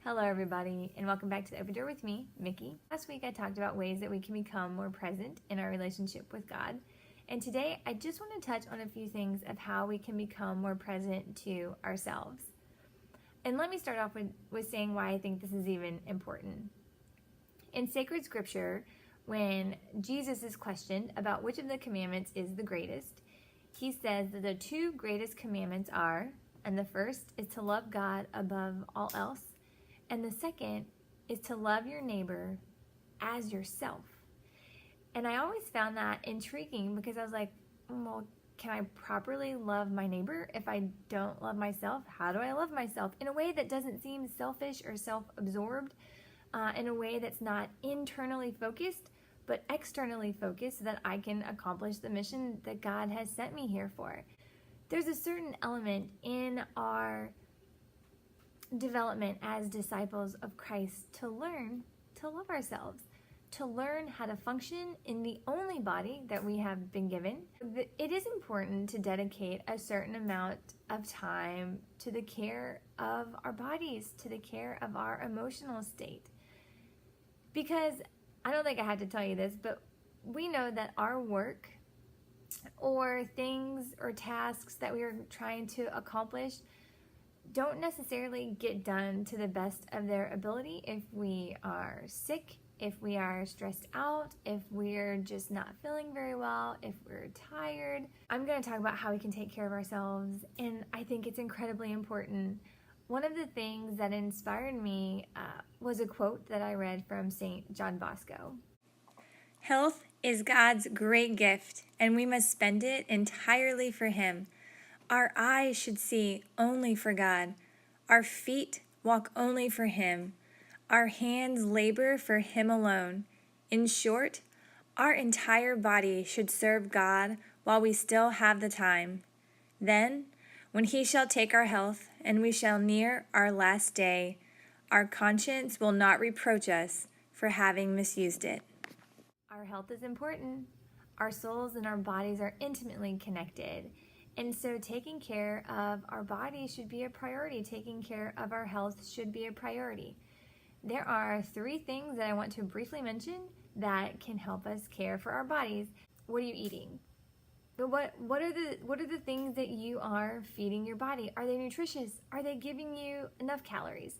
Hello, everybody, and welcome back to the Open Door with me, Mickey. Last week I talked about ways that we can become more present in our relationship with God. And today I just want to touch on a few things of how we can become more present to ourselves. And let me start off with saying why I think this is even important. In sacred scripture, when Jesus is questioned about which of the commandments is the greatest, he says that the two greatest commandments are, and the first is to love God above all else, and the second is to love your neighbor as yourself. And I always found that intriguing because I was like, well, can I properly love my neighbor if I don't love myself? How do I love myself? In a way that doesn't seem selfish or self-absorbed, in a way that's not internally focused, but externally focused so that I can accomplish the mission that God has sent me here for. There's a certain element in our development as disciples of Christ to learn to love ourselves, to learn how to function in the only body that we have been given. It is important to dedicate a certain amount of time to the care of our bodies, to the care of our emotional state. Because I don't think I had to tell you this, but we know that our work or things or tasks that we are trying to accomplish don't necessarily get done to the best of their ability if we are sick, if we are stressed out, if we're just not feeling very well, if we're tired. I'm going to talk about how we can take care of ourselves, and I think it's incredibly important. One of the things that inspired me was a quote that I read from St. John Bosco. Health is God's great gift, and we must spend it entirely for Him. Our eyes should see only for God. Our feet walk only for Him. Our hands labor for Him alone. In short, our entire body should serve God while we still have the time. Then, when He shall take our health and we shall near our last day, our conscience will not reproach us for having misused it. Our health is important. Our souls and our bodies are intimately connected. And so taking care of our body should be a priority. Taking care of our health should be a priority. There are 3 things that I want to briefly mention that can help us care for our bodies. What are you eating? What are the things that you are feeding your body? Are they nutritious? Are they giving you enough calories?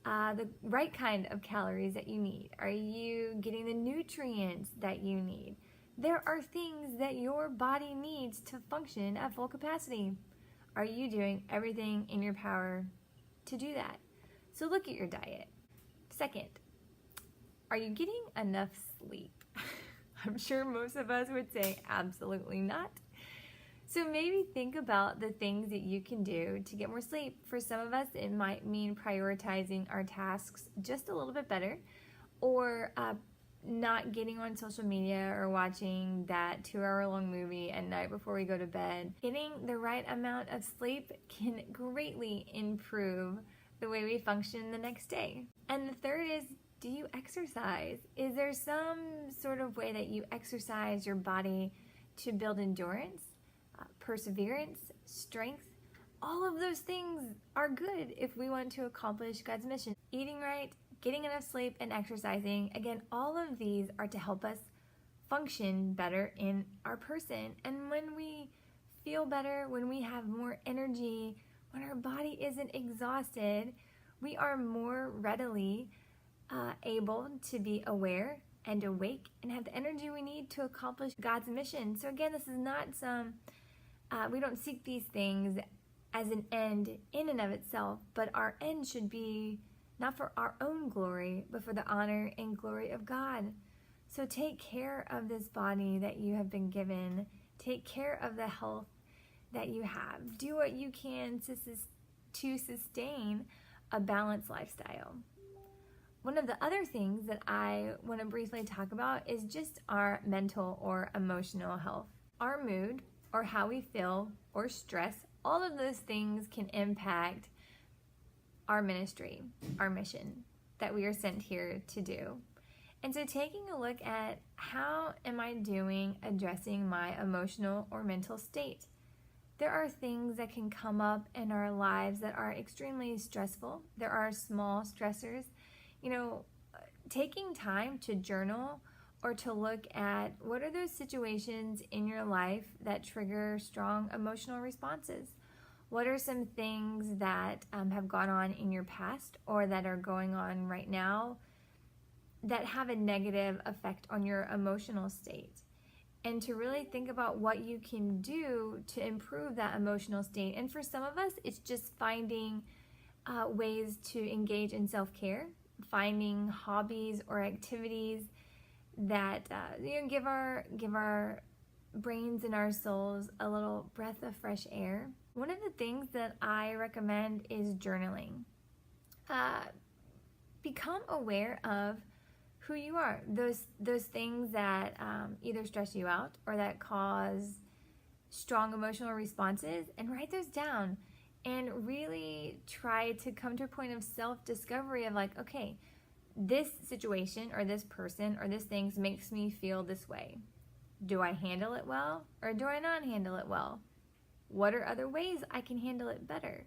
The right kind of calories that you need? Are you getting the nutrients that you need? There are things that your body needs to function at full capacity. Are you doing everything in your power to do that? So look at your diet. Second, are you getting enough sleep? I'm sure most of us would say absolutely not. So maybe think about the things that you can do to get more sleep. For some of us, it might mean prioritizing our tasks just a little bit better, or not getting on social media or watching that 2-hour-long movie at night before we go to bed. Getting the right amount of sleep can greatly improve the way we function the next day. And the third is, do you exercise? Is there some sort of way that you exercise your body to build endurance, perseverance, strength? All of those things are good if we want to accomplish God's mission. Eating right, getting enough sleep, and exercising, again, all of these are to help us function better in our person. And when we feel better, when we have more energy, when our body isn't exhausted, we are more readily able to be aware and awake and have the energy we need to accomplish God's mission. So again, this is not we don't seek these things as an end in and of itself, but our end should be not for our own glory, but for the honor and glory of God. So take care of this body that you have been given. Take care of the health that you have. Do what you can to sustain a balanced lifestyle. One of the other things that I want to briefly talk about is just our mental or emotional health. Our mood, or how we feel, or stress, all of those things can impact our ministry, our mission that we are sent here to do. And so taking a look at how am I doing addressing my emotional or mental state? There are things that can come up in our lives that are extremely stressful. There are small stressors. You know, taking time to journal or to look at what are those situations in your life that trigger strong emotional responses. What are some things that have gone on in your past or that are going on right now that have a negative effect on your emotional state? And to really think about what you can do to improve that emotional state. And for some of us, it's just finding ways to engage in self-care, finding hobbies or activities that give our brains and our souls a little breath of fresh air. One of the things that I recommend is journaling. Become aware of who you are, those things that either stress you out or that cause strong emotional responses, and write those down and really try to come to a point of self-discovery of like, okay, this situation or this person or this thing makes me feel this way. Do I handle it well or do I not handle it well? What are other ways I can handle it better?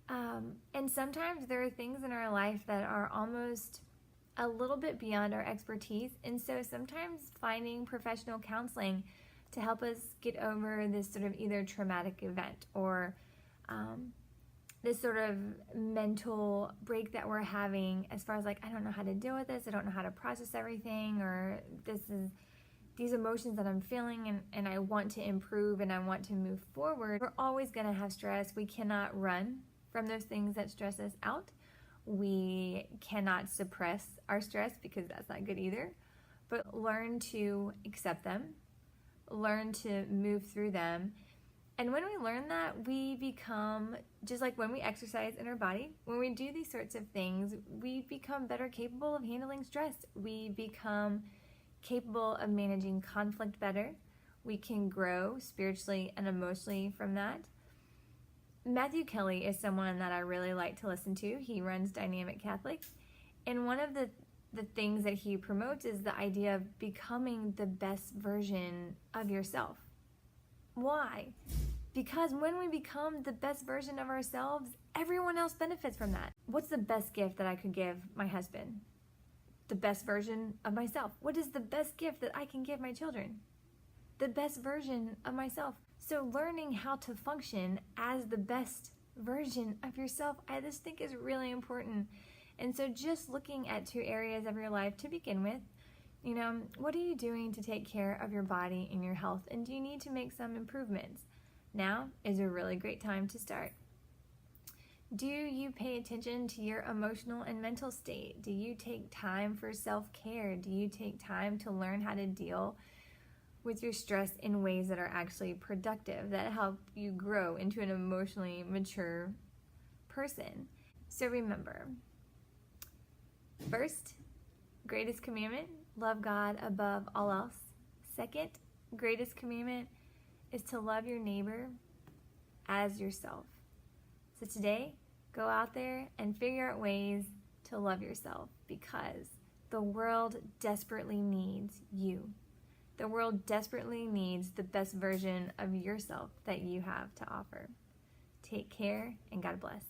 And sometimes there are things in our life that are almost a little bit beyond our expertise, and so sometimes finding professional counseling to help us get over this sort of either traumatic event or this sort of mental break that we're having as far as like, I don't know how to deal with this, I don't know how to process everything, or these emotions that I'm feeling and I want to improve and I want to move forward. We're always going to have stress. We cannot run from those things that stress us out. We cannot suppress our stress because that's not good either, but learn to accept them, learn to move through them. And when we learn that, we become, just like when we exercise in our body, when we do these sorts of things, we become better capable of handling stress. We become capable of managing conflict better. We can grow spiritually and emotionally from that. Matthew Kelly is someone that I really like to listen to. He runs Dynamic Catholic. And one of the things that he promotes is the idea of becoming the best version of yourself. Why? Because when we become the best version of ourselves, everyone else benefits from that. What's the best gift that I could give my husband? The best version of myself. What is the best gift that I can give my children? The best version of myself. So learning how to function as the best version of yourself, I just think is really important. And so just looking at 2 areas of your life to begin with, what are you doing to take care of your body and your health? And do you need to make some improvements? Now is a really great time to start. Do you pay attention to your emotional and mental state? Do you take time for self-care? Do you take time to learn how to deal with your stress in ways that are actually productive, that help you grow into an emotionally mature person? So remember, first, greatest commandment, love God above all else. Second, greatest commandment is to love your neighbor as yourself. So today, go out there and figure out ways to love yourself, because the world desperately needs you. The world desperately needs the best version of yourself that you have to offer. Take care and God bless.